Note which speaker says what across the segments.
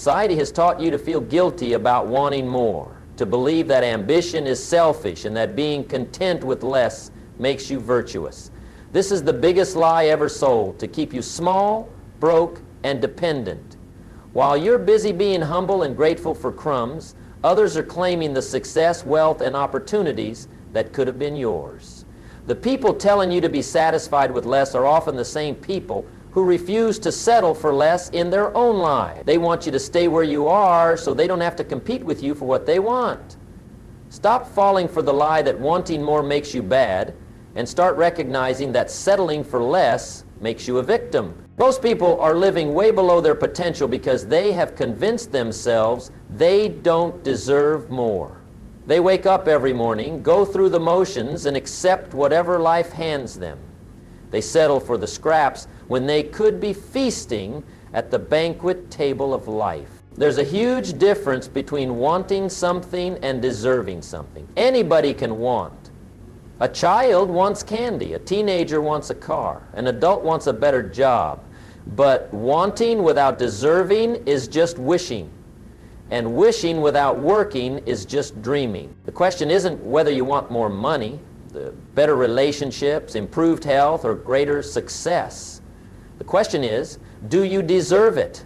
Speaker 1: Society has taught you to feel guilty about wanting more, to believe that ambition is selfish and that being content with less makes you virtuous. This is the biggest lie ever sold, to keep you small, broke, and dependent. While you're busy being humble and grateful for crumbs, others are claiming the success, wealth, and opportunities that could have been yours. The people telling you to be satisfied with less are often the same people who refuse to settle for less in their own lives. They want you to stay where you are so they don't have to compete with you for what they want. Stop falling for the lie that wanting more makes you bad, and start recognizing that settling for less makes you a victim. Most people are living way below their potential because they have convinced themselves they don't deserve more. They wake up every morning, go through the motions, and accept whatever life hands them. They settle for the scraps when they could be feasting at the banquet table of life. There's a huge difference between wanting something and deserving something. Anybody can want. A child wants candy, a teenager wants a car, an adult wants a better job. But wanting without deserving is just wishing. And wishing without working is just dreaming. The question isn't whether you want more money, the better relationships, improved health, or greater success. The question is, do you deserve it?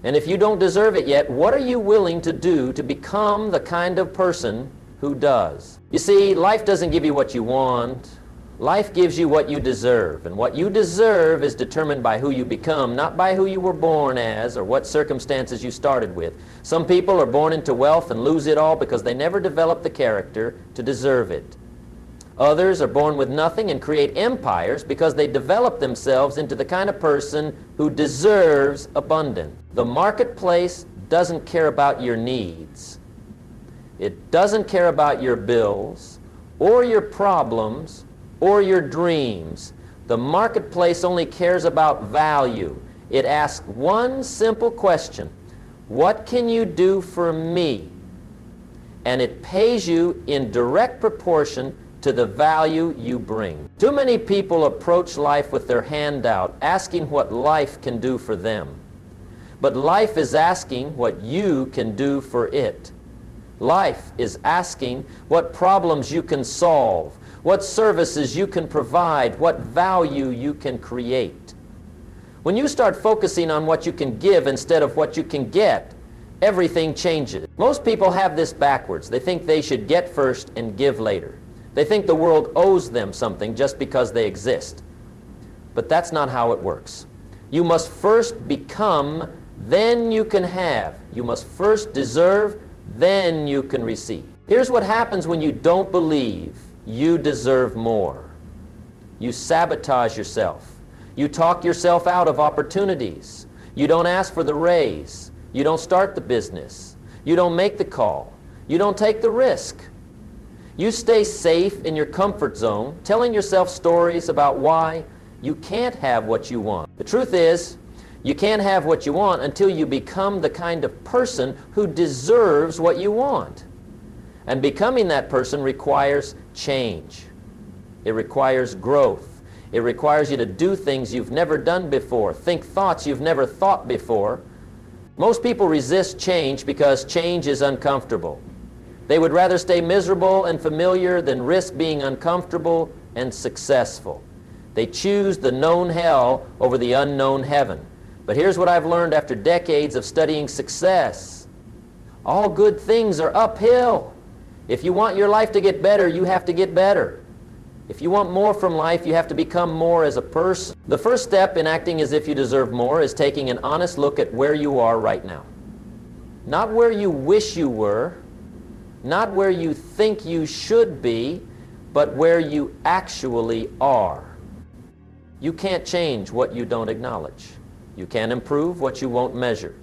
Speaker 1: And if you don't deserve it yet, what are you willing to do to become the kind of person who does? You see, life doesn't give you what you want. Life gives you what you deserve. And what you deserve is determined by who you become, not by who you were born as or what circumstances you started with. Some people are born into wealth and lose it all because they never developed the character to deserve it. Others are born with nothing and create empires because they develop themselves into the kind of person who deserves abundance. The marketplace doesn't care about your needs. It doesn't care about your bills or your problems or your dreams. The marketplace only cares about value. It asks one simple question: what can you do for me? And it pays you in direct proportion to the value you bring. Too many people approach life with their hand out, asking what life can do for them. But life is asking what you can do for it. Life is asking what problems you can solve, what services you can provide, what value you can create. When you start focusing on what you can give instead of what you can get, everything changes. Most people have this backwards. They think they should get first and give later. They think the world owes them something just because they exist. But that's not how it works. You must first become, then you can have. You must first deserve, then you can receive. Here's what happens when you don't believe you deserve more. You sabotage yourself. You talk yourself out of opportunities. You don't ask for the raise. You don't start the business. You don't make the call. You don't take the risk. You stay safe in your comfort zone, telling yourself stories about why you can't have what you want. The truth is, you can't have what you want until you become the kind of person who deserves what you want. And becoming that person requires change. It requires growth. It requires you to do things you've never done before, think thoughts you've never thought before. Most people resist change because change is uncomfortable. They would rather stay miserable and familiar than risk being uncomfortable and successful. They choose the known hell over the unknown heaven. But here's what I've learned after decades of studying success. All good things are uphill. If you want your life to get better, you have to get better. If you want more from life, you have to become more as a person. The first step in acting as if you deserve more is taking an honest look at where you are right now. Not where you wish you were, not where you think you should be, but where you actually are. You can't change what you don't acknowledge. You can't improve what you won't measure.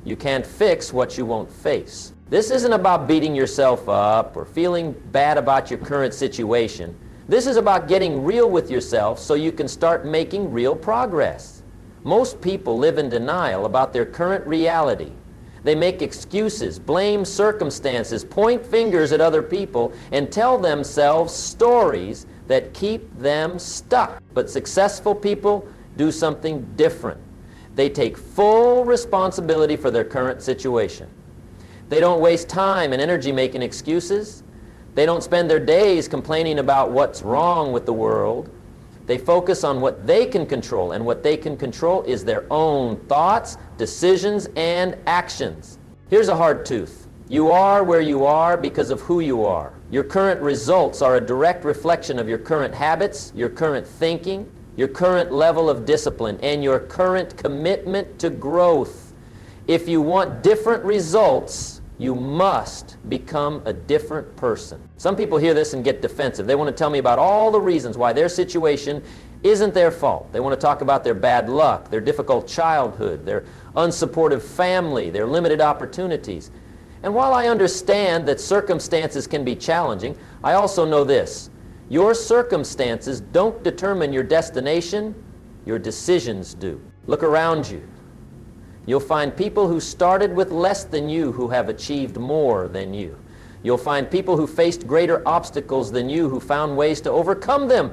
Speaker 1: You can't fix what you won't face. This isn't about beating yourself up or feeling bad about your current situation. This is about getting real with yourself so you can start making real progress. Most people live in denial about their current reality. They make excuses, blame circumstances, point fingers at other people, and tell themselves stories that keep them stuck. But successful people do something different. They take full responsibility for their current situation. They don't waste time and energy making excuses. They don't spend their days complaining about what's wrong with the world. They focus on what they can control, and what they can control is their own thoughts, decisions, and actions. Here's a hard truth. You are where you are because of who you are. Your current results are a direct reflection of your current habits, your current thinking, your current level of discipline, and your current commitment to growth. If you want different results, you must become a different person. Some people hear this and get defensive. They want to tell me about all the reasons why their situation isn't their fault. They want to talk about their bad luck, their difficult childhood, their unsupportive family, their limited opportunities. And while I understand that circumstances can be challenging, I also know this. Your circumstances don't determine your destination, your decisions do. Look around you. You'll find people who started with less than you who have achieved more than you. You'll find people who faced greater obstacles than you who found ways to overcome them.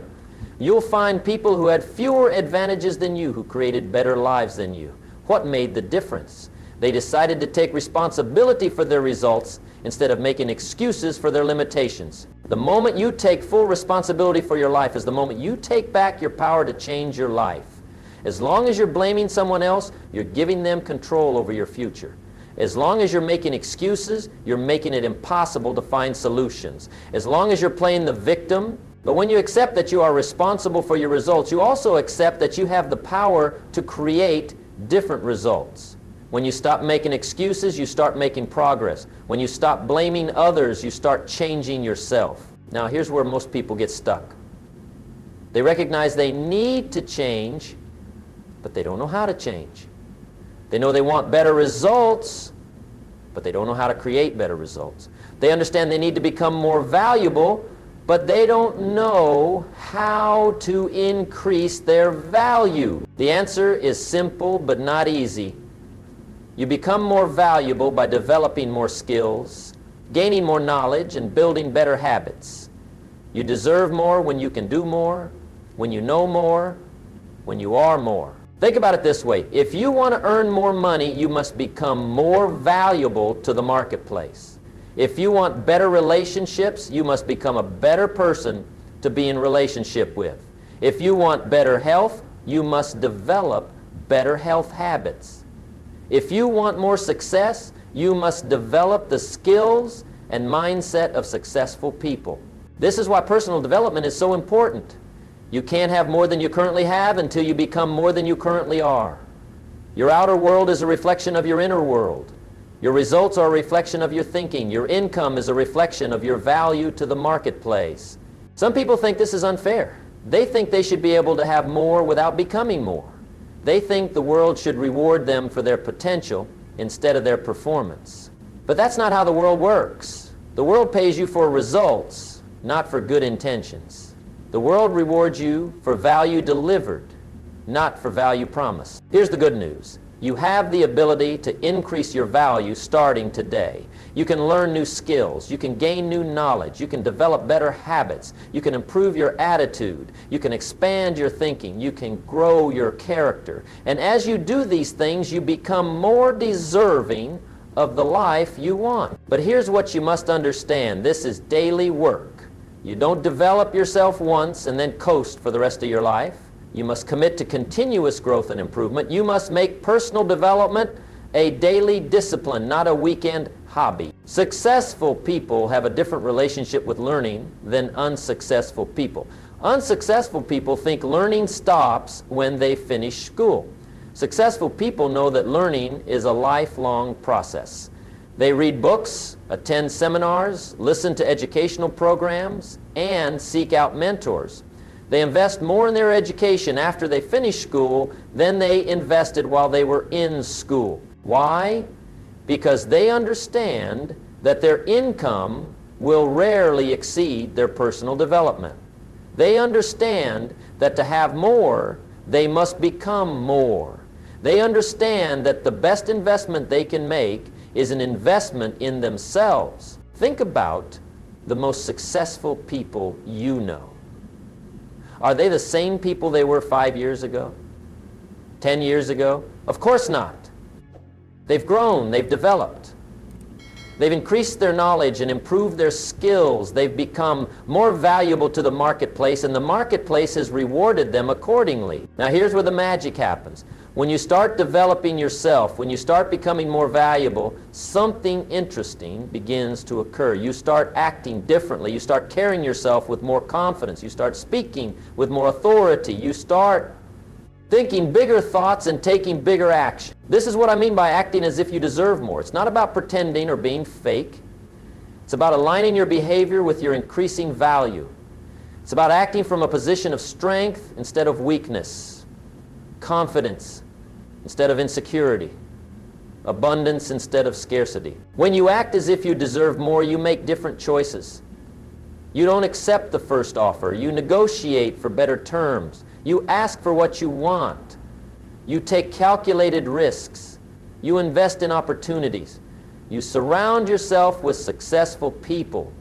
Speaker 1: You'll find people who had fewer advantages than you who created better lives than you. What made the difference? They decided to take responsibility for their results instead of making excuses for their limitations. The moment you take full responsibility for your life is the moment you take back your power to change your life. As long as you're blaming someone else, you're giving them control over your future. As long as you're making excuses, you're making it impossible to find solutions. As long as you're playing the victim, but when you accept that you are responsible for your results, you also accept that you have the power to create different results. When you stop making excuses, you start making progress. When you stop blaming others, you start changing yourself. Now, here's where most people get stuck. They recognize they need to change, but they don't know how to change. They know they want better results, but they don't know how to create better results. They understand they need to become more valuable, but they don't know how to increase their value. The answer is simple but not easy. You become more valuable by developing more skills, gaining more knowledge, and building better habits. You deserve more when you can do more, when you know more, when you are more. Think about it this way. If you want to earn more money, you must become more valuable to the marketplace. If you want better relationships, you must become a better person to be in relationship with. If you want better health, you must develop better health habits. If you want more success, you must develop the skills and mindset of successful people. This is why personal development is so important. You can't have more than you currently have until you become more than you currently are. Your outer world is a reflection of your inner world. Your results are a reflection of your thinking. Your income is a reflection of your value to the marketplace. Some people think this is unfair. They think they should be able to have more without becoming more. They think the world should reward them for their potential instead of their performance. But that's not how the world works. The world pays you for results, not for good intentions. The world rewards you for value delivered, not for value promised. Here's the good news. You have the ability to increase your value starting today. You can learn new skills. You can gain new knowledge. You can develop better habits. You can improve your attitude. You can expand your thinking. You can grow your character. And as you do these things, you become more deserving of the life you want. But here's what you must understand. This is daily work. You don't develop yourself once and then coast for the rest of your life. You must commit to continuous growth and improvement. You must make personal development a daily discipline, not a weekend hobby. Successful people have a different relationship with learning than unsuccessful people. Unsuccessful people think learning stops when they finish school. Successful people know that learning is a lifelong process. They read books, attend seminars, listen to educational programs, and seek out mentors. They invest more in their education after they finish school than they invested while they were in school. Why? Because they understand that their income will rarely exceed their personal development. They understand that to have more, they must become more. They understand that the best investment they can make is an investment in themselves. Think about the most successful people you know. Are they the same people they were 5 years ago? 10 years ago? Of course not. They've grown, they've developed. They've increased their knowledge and improved their skills. They've become more valuable to the marketplace, and the marketplace has rewarded them accordingly. Now here's where the magic happens. When you start developing yourself, when you start becoming more valuable, something interesting begins to occur. You start acting differently. You start carrying yourself with more confidence. You start speaking with more authority. You start thinking bigger thoughts and taking bigger action. This is what I mean by acting as if you deserve more. It's not about pretending or being fake. It's about aligning your behavior with your increasing value. It's about acting from a position of strength instead of weakness, confidence instead of insecurity, abundance instead of scarcity. When you act as if you deserve more, you make different choices. You don't accept the first offer. You negotiate for better terms. You ask for what you want. You take calculated risks. You invest in opportunities. You surround yourself with successful people.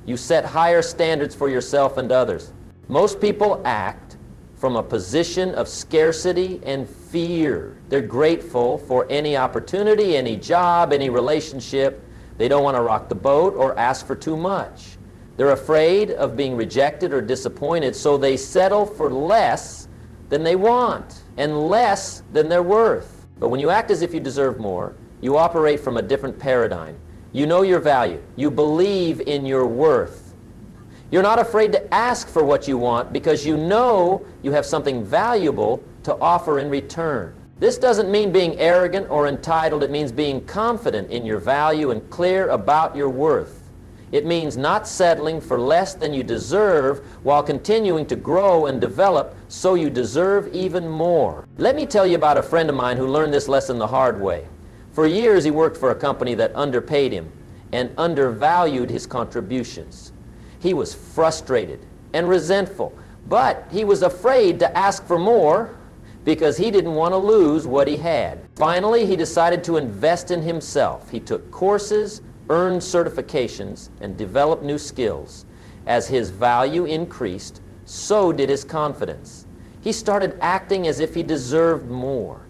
Speaker 1: You set higher standards for yourself and others. Most people act from a position of scarcity and fear. They're grateful for any opportunity, any job, any relationship. They don't want to rock the boat or ask for too much. They're afraid of being rejected or disappointed, so they settle for less than they want and less than they're worth. But when you act as if you deserve more, you operate from a different paradigm. You know your value. You believe in your worth. You're not afraid to ask for what you want because you know you have something valuable to offer in return. This doesn't mean being arrogant or entitled. It means being confident in your value and clear about your worth. It means not settling for less than you deserve while continuing to grow and develop so you deserve even more. Let me tell you about a friend of mine who learned this lesson the hard way. For years he worked for a company that underpaid him and undervalued his contributions. He was frustrated and resentful, but he was afraid to ask for more because he didn't want to lose what he had. Finally, he decided to invest in himself. He took courses, earned certifications, and developed new skills. As his value increased, so did his confidence. He started acting as if he deserved more.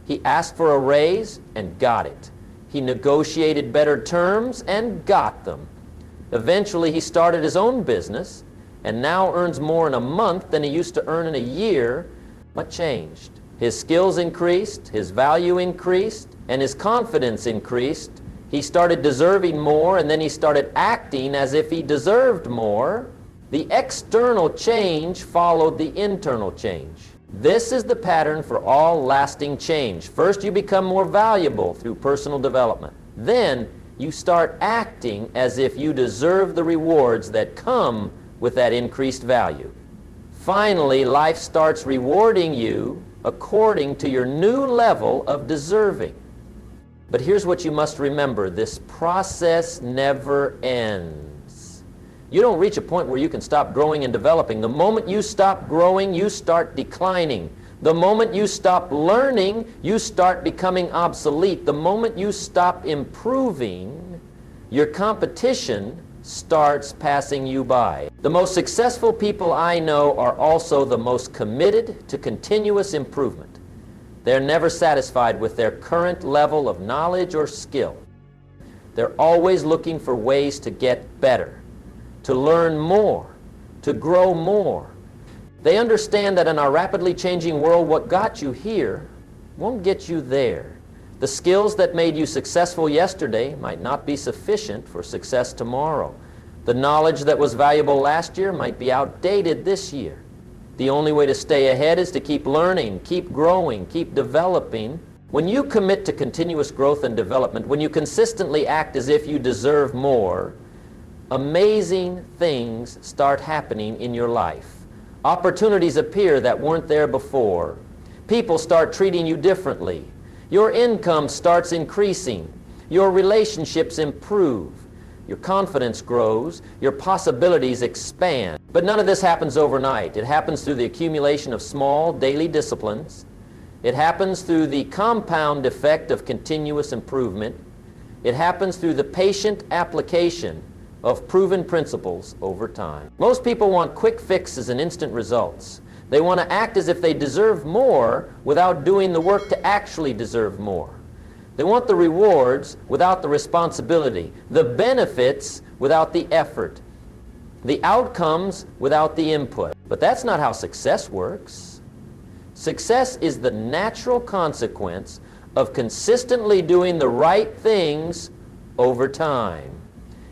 Speaker 1: He asked for a raise and got it. He negotiated better terms and got them. Eventually, he started his own business and now earns more in a month than he used to earn in a year. What changed? His skills increased, his value increased, and his confidence increased. He started deserving more, and then he started acting as if he deserved more. The external change followed the internal change. This is the pattern for all lasting change. First, you become more valuable through personal development. Then, you start acting as if you deserve the rewards that come with that increased value. Finally, life starts rewarding you according to your new level of deserving. But here's what you must remember. This process never ends. You don't reach a point where you can stop growing and developing. The moment you stop growing, you start declining. The moment you stop learning, you start becoming obsolete. The moment you stop improving, your competition starts passing you by. The most successful people I know are also the most committed to continuous improvement. They're never satisfied with their current level of knowledge or skill. They're always looking for ways to get better, to learn more, to grow more. They understand that in our rapidly changing world, what got you here won't get you there. The skills that made you successful yesterday might not be sufficient for success tomorrow. The knowledge that was valuable last year might be outdated this year. The only way to stay ahead is to keep learning, keep growing, keep developing. When you commit to continuous growth and development, when you consistently act as if you deserve more, amazing things start happening in your life. Opportunities appear that weren't there before. People start treating you differently. Your income starts increasing. Your relationships improve. Your confidence grows. Your possibilities expand. But none of this happens overnight. It happens through the accumulation of small daily disciplines. It happens through the compound effect of continuous improvement. It happens through the patient application of proven principles over time. Most people want quick fixes and instant results. They want to act as if they deserve more without doing the work to actually deserve more. They want the rewards without the responsibility, the benefits without the effort, the outcomes without the input. But that's not how success works. Success is the natural consequence of consistently doing the right things over time.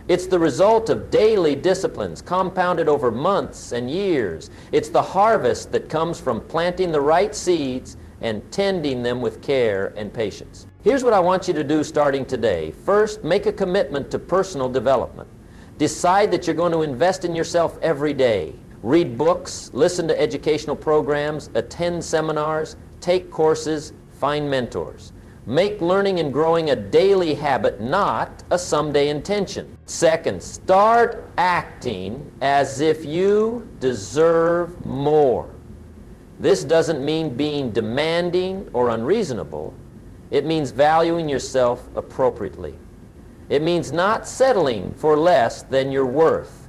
Speaker 1: It's the result of daily disciplines compounded over months and years. It's the harvest that comes from planting the right seeds and tending them with care and patience. Here's what I want you to do starting today. First, make a commitment to personal development. Decide that you're going to invest in yourself every day. Read books, listen to educational programs, attend seminars, take courses, find mentors. Make learning and growing a daily habit, not a someday intention. Second, start acting as if you deserve more. This doesn't mean being demanding or unreasonable. It means valuing yourself appropriately. It means not settling for less than you're worth.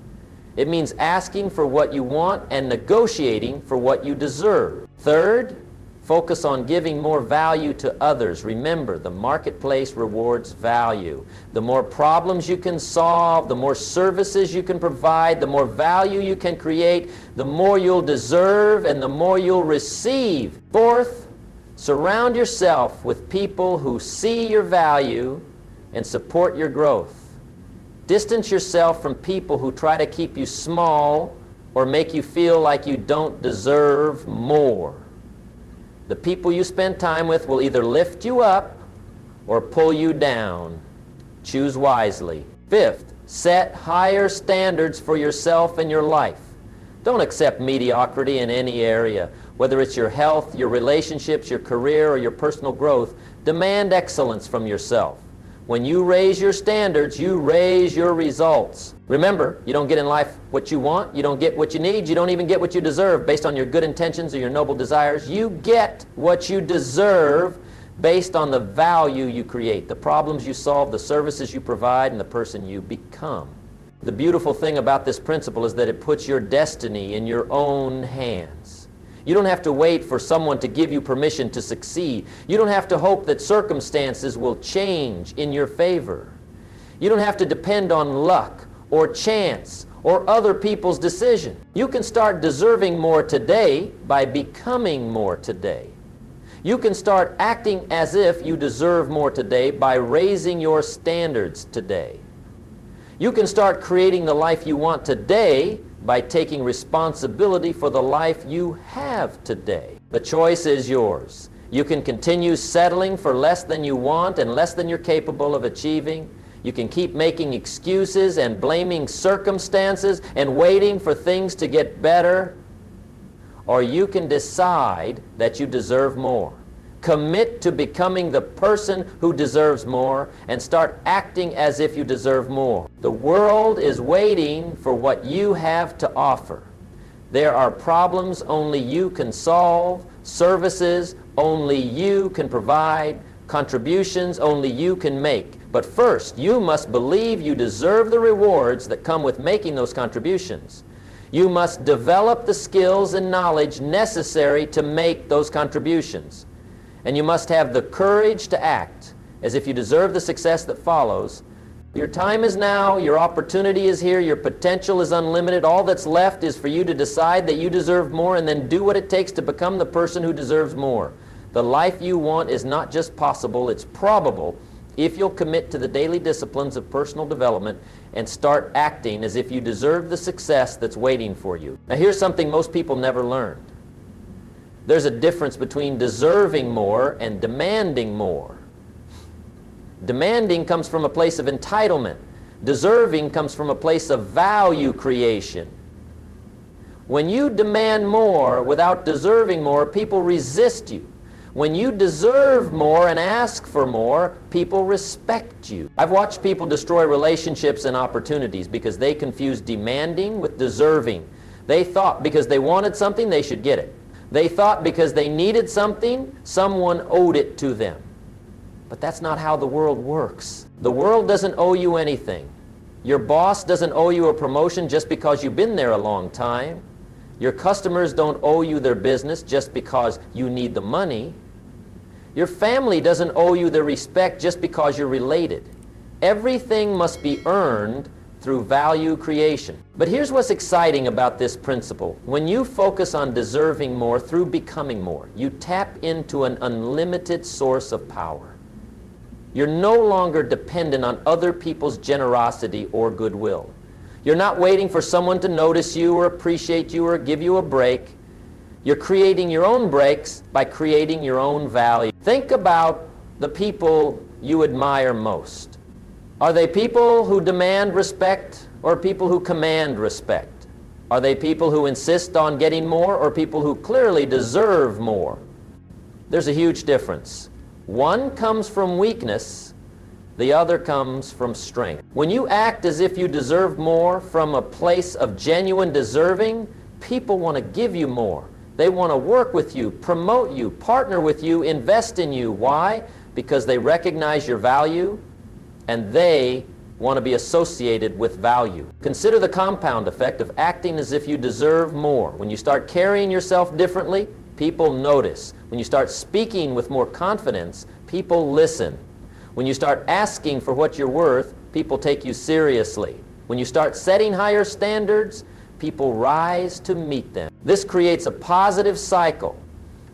Speaker 1: It means asking for what you want and negotiating for what you deserve. Third, focus on giving more value to others. Remember, the marketplace rewards value. The more problems you can solve, the more services you can provide, the more value you can create, the more you'll deserve and the more you'll receive. Fourth, surround yourself with people who see your value and support your growth. Distance yourself from people who try to keep you small or make you feel like you don't deserve more. The people you spend time with will either lift you up or pull you down. Choose wisely. Fifth, set higher standards for yourself and your life. Don't accept mediocrity in any area. Whether it's your health, your relationships, your career, or your personal growth, demand excellence from yourself. When you raise your standards, you raise your results. Remember, you don't get in life what you want, you don't get what you need, you don't even get what you deserve based on your good intentions or your noble desires. You get what you deserve based on the value you create, the problems you solve, the services you provide, and the person you become. The beautiful thing about this principle is that it puts your destiny in your own hands. You don't have to wait for someone to give you permission to succeed. You don't have to hope that circumstances will change in your favor. You don't have to depend on luck or chance or other people's decision. You can start deserving more today by becoming more today. You can start acting as if you deserve more today by raising your standards today. You can start creating the life you want today by taking responsibility for the life you have today. The choice is yours. You can continue settling for less than you want and less than you're capable of achieving. You can keep making excuses and blaming circumstances and waiting for things to get better. Or you can decide that you deserve more. Commit to becoming the person who deserves more and start acting as if you deserve more. The world is waiting for what you have to offer. There are problems only you can solve, services only you can provide, contributions only you can make. But first, you must believe you deserve the rewards that come with making those contributions. You must develop the skills and knowledge necessary to make those contributions. And you must have the courage to act as if you deserve the success that follows. Your time is now, your opportunity is here, your potential is unlimited. All that's left is for you to decide that you deserve more and then do what it takes to become the person who deserves more. The life you want is not just possible, it's probable if you'll commit to the daily disciplines of personal development and start acting as if you deserve the success that's waiting for you. Now here's something most people never learned. There's a difference between deserving more and demanding more. Demanding comes from a place of entitlement. Deserving comes from a place of value creation. When you demand more without deserving more, people resist you. When you deserve more and ask for more, people respect you. I've watched people destroy relationships and opportunities because they confuse demanding with deserving. They thought because they wanted something, they should get it. They thought because they needed something, someone owed it to them. But that's not how the world works. The world doesn't owe you anything. Your boss doesn't owe you a promotion just because you've been there a long time. Your customers don't owe you their business just because you need the money. Your family doesn't owe you their respect just because you're related. Everything must be earned through value creation. But here's what's exciting about this principle. When you focus on deserving more through becoming more, you tap into an unlimited source of power. You're no longer dependent on other people's generosity or goodwill. You're not waiting for someone to notice you or appreciate you or give you a break. You're creating your own breaks by creating your own value. Think about the people you admire most. Are they people who demand respect or people who command respect? Are they people who insist on getting more or people who clearly deserve more? There's a huge difference. One comes from weakness, the other comes from strength. When you act as if you deserve more from a place of genuine deserving, people want to give you more. They want to work with you, promote you, partner with you, invest in you. Why? Because they recognize your value and they want to be associated with value. Consider the compound effect of acting as if you deserve more. When you start carrying yourself differently, people notice. When you start speaking with more confidence, people listen. When you start asking for what you're worth, people take you seriously. When you start setting higher standards, people rise to meet them. This creates a positive cycle.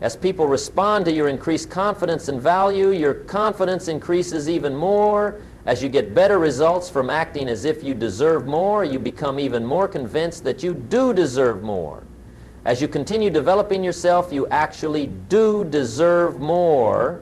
Speaker 1: As people respond to your increased confidence and value, your confidence increases even more. As you get better results from acting as if you deserve more, you become even more convinced that you do deserve more. As you continue developing yourself, you actually do deserve more,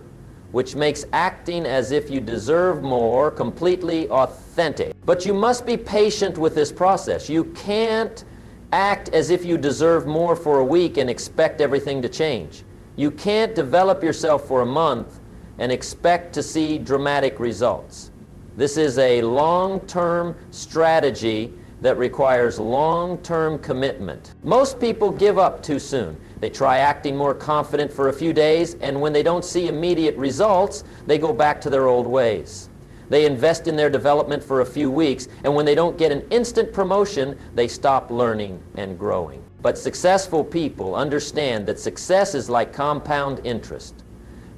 Speaker 1: which makes acting as if you deserve more completely authentic. But you must be patient with this process. You can't act as if you deserve more for a week and expect everything to change. You can't develop yourself for a month and expect to see dramatic results. This is a long-term strategy that requires long-term commitment. Most people give up too soon. They try acting more confident for a few days, and when they don't see immediate results, they go back to their old ways. They invest in their development for a few weeks, and when they don't get an instant promotion, they stop learning and growing. But successful people understand that success is like compound interest.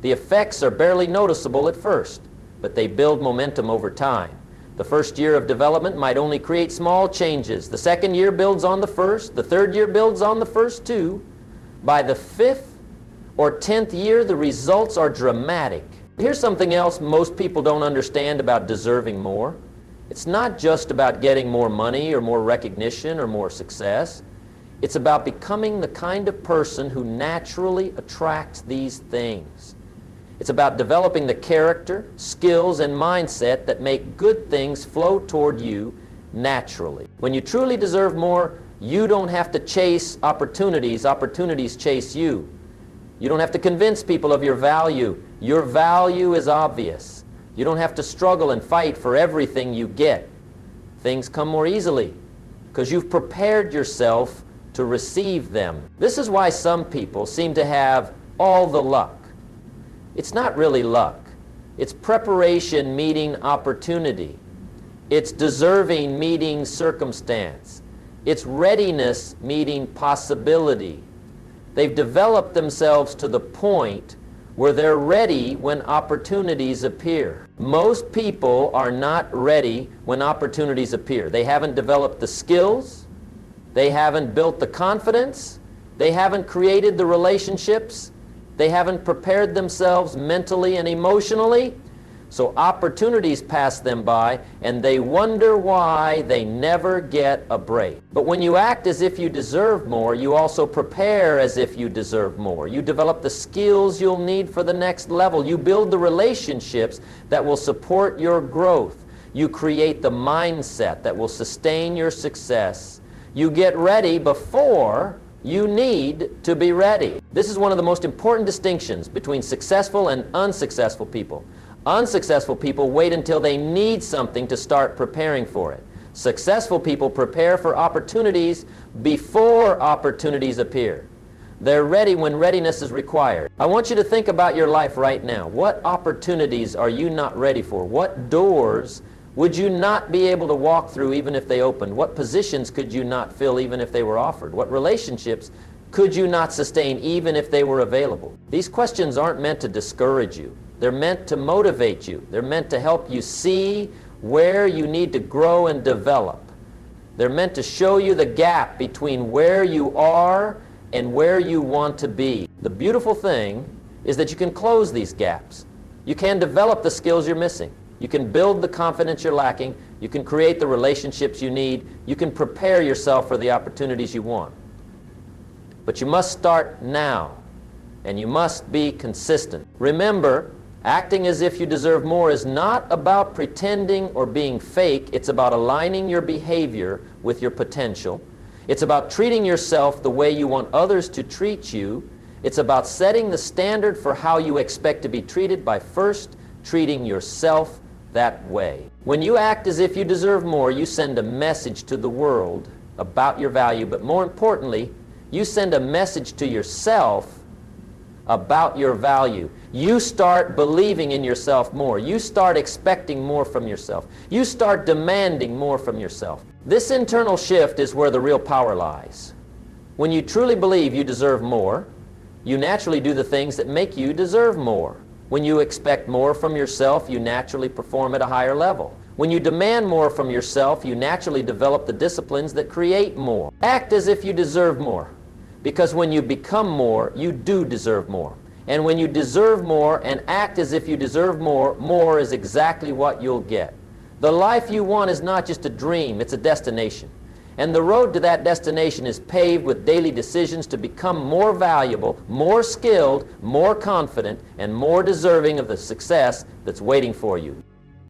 Speaker 1: The effects are barely noticeable at first, but they build momentum over time. The first year of development might only create small changes. The second year builds on the first. The third year builds on the first two. By the 5th or 10th year, the results are dramatic. Here's something else most people don't understand about deserving more. It's not just about getting more money or more recognition or more success. It's about becoming the kind of person who naturally attracts these things. It's about developing the character, skills, and mindset that make good things flow toward you naturally. When you truly deserve more, you don't have to chase opportunities. Opportunities chase you. You don't have to convince people of your value. Your value is obvious. You don't have to struggle and fight for everything you get. Things come more easily because you've prepared yourself to receive them. This is why some people seem to have all the luck. It's not really luck. It's preparation meeting opportunity. It's deserving meeting circumstance. It's readiness meeting possibility. They've developed themselves to the point where they're ready when opportunities appear. Most people are not ready when opportunities appear. They haven't developed the skills. They haven't built the confidence. They haven't created the relationships. They haven't prepared themselves mentally and emotionally. So opportunities pass them by and they wonder why they never get a break. But when you act as if you deserve more, you also prepare as if you deserve more. You develop the skills you'll need for the next level. You build the relationships that will support your growth. You create the mindset that will sustain your success. You get ready before you need to be ready. This is one of the most important distinctions between successful and unsuccessful people. Unsuccessful people wait until they need something to start preparing for it. Successful people prepare for opportunities before opportunities appear. They're ready when readiness is required. I want you to think about your life right now. What opportunities are you not ready for? What doors would you not be able to walk through even if they opened? What positions could you not fill even if they were offered? What relationships could you not sustain even if they were available? These questions aren't meant to discourage you. They're meant to motivate you. They're meant to help you see where you need to grow and develop. They're meant to show you the gap between where you are and where you want to be. The beautiful thing is that you can close these gaps. You can develop the skills you're missing. You can build the confidence you're lacking. You can create the relationships you need. You can prepare yourself for the opportunities you want. But you must start now, and you must be consistent. Remember, acting as if you deserve more is not about pretending or being fake. It's about aligning your behavior with your potential. It's about treating yourself the way you want others to treat you. It's about setting the standard for how you expect to be treated by first treating yourself that way. When you act as if you deserve more, you send a message to the world about your value, but more importantly, you send a message to yourself about your value. You start believing in yourself more. You start expecting more from yourself. You start demanding more from yourself. This internal shift is where the real power lies. When you truly believe you deserve more, you naturally do the things that make you deserve more. When you expect more from yourself, you naturally perform at a higher level. When you demand more from yourself, you naturally develop the disciplines that create more. Act as if you deserve more, because when you become more, you do deserve more. And when you deserve more and act as if you deserve more, more is exactly what you'll get. The life you want is not just a dream, it's a destination. And the road to that destination is paved with daily decisions to become more valuable, more skilled, more confident, and more deserving of the success that's waiting for you.